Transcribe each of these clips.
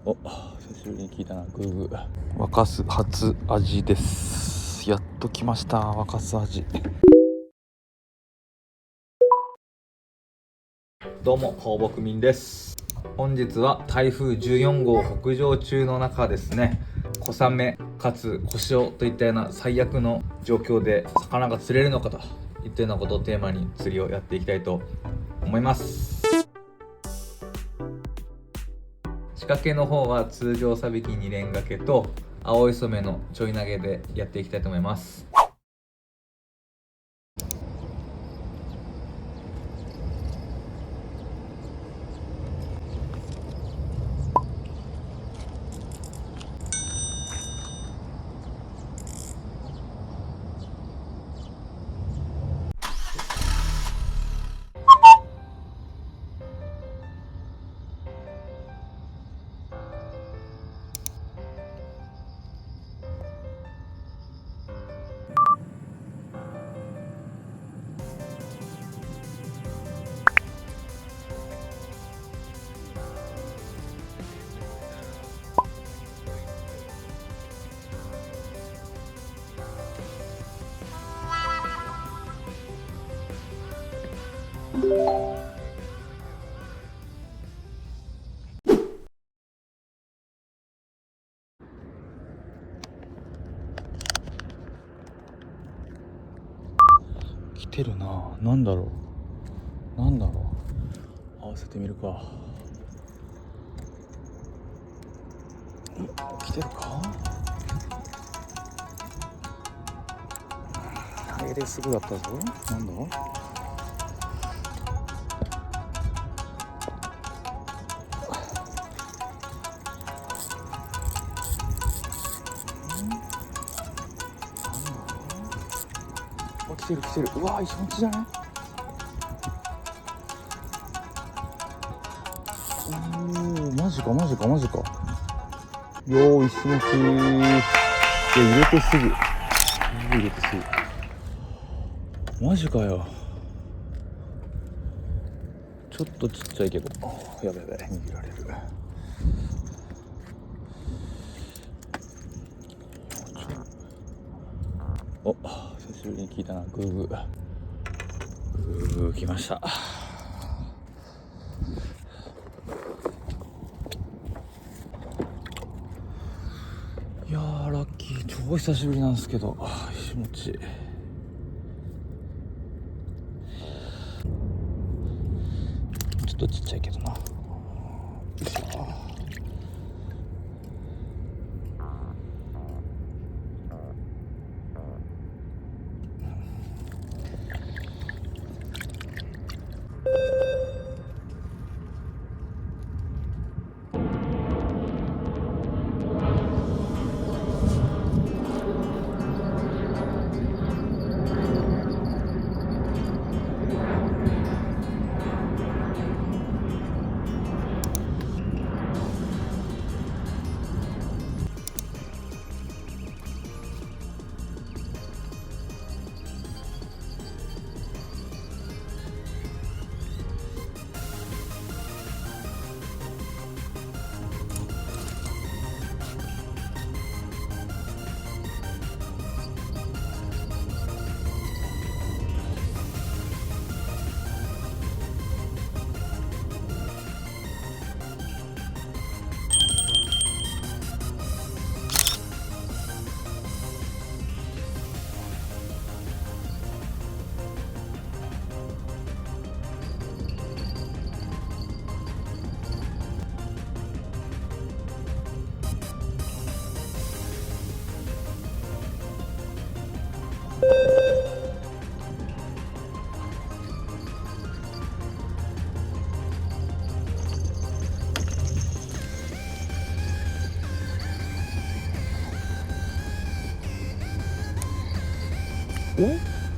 お、久しぶりに聞いたな、グーグー。若洲初味です。やっと来ました、若洲味。どうも、放牧民です。本日は台風14号北上中の中ですね、小雨かつ小潮といったような最悪の状況で魚が釣れるのかといったようなことをテーマに釣りをやっていきたいと思います。仕掛けの方は通常サビキ2連掛けと青磯目のちょい投げでやっていきたいと思います。来てるな。なんだろう合わせてみるか。来てるか。あれですぐだったぞ。なんだ。来てる。うわ、一緒のちじゃね。おー、マジか。よー、一緒のち。入れてすぐ。マジかよ。ちょっとちっちゃいけど。やべ、握られる。お、久しぶりに聞いたな、グーグー来ました。いやー、ラッキー。超久しぶりなんですけど、気持ちいい。ちょっとちっちゃいけどな。よいしょ。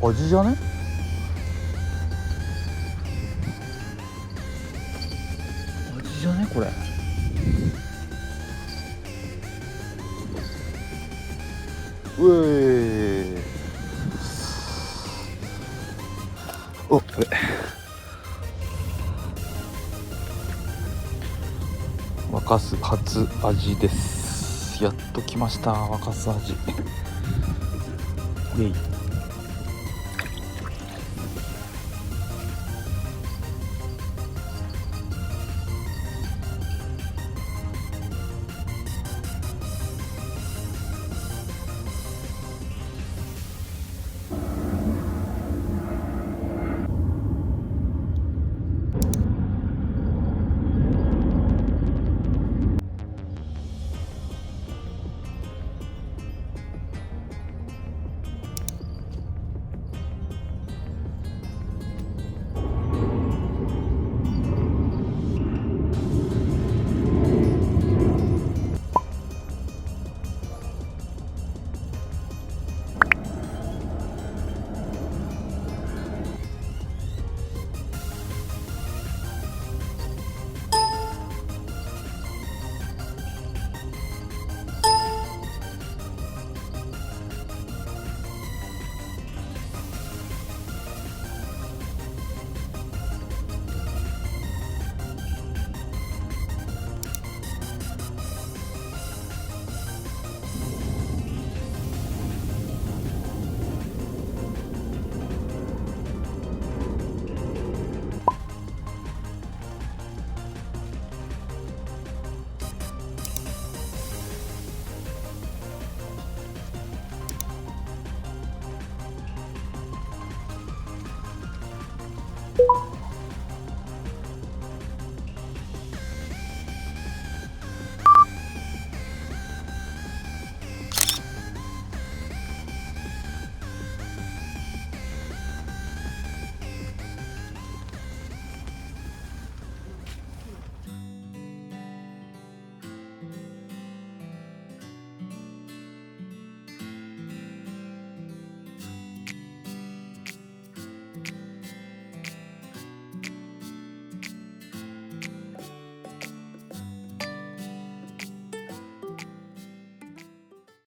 お、味じゃね。味じゃねこれ。うえー。お、これ若若洲初味です。やっと来ました、若洲味。イエイ。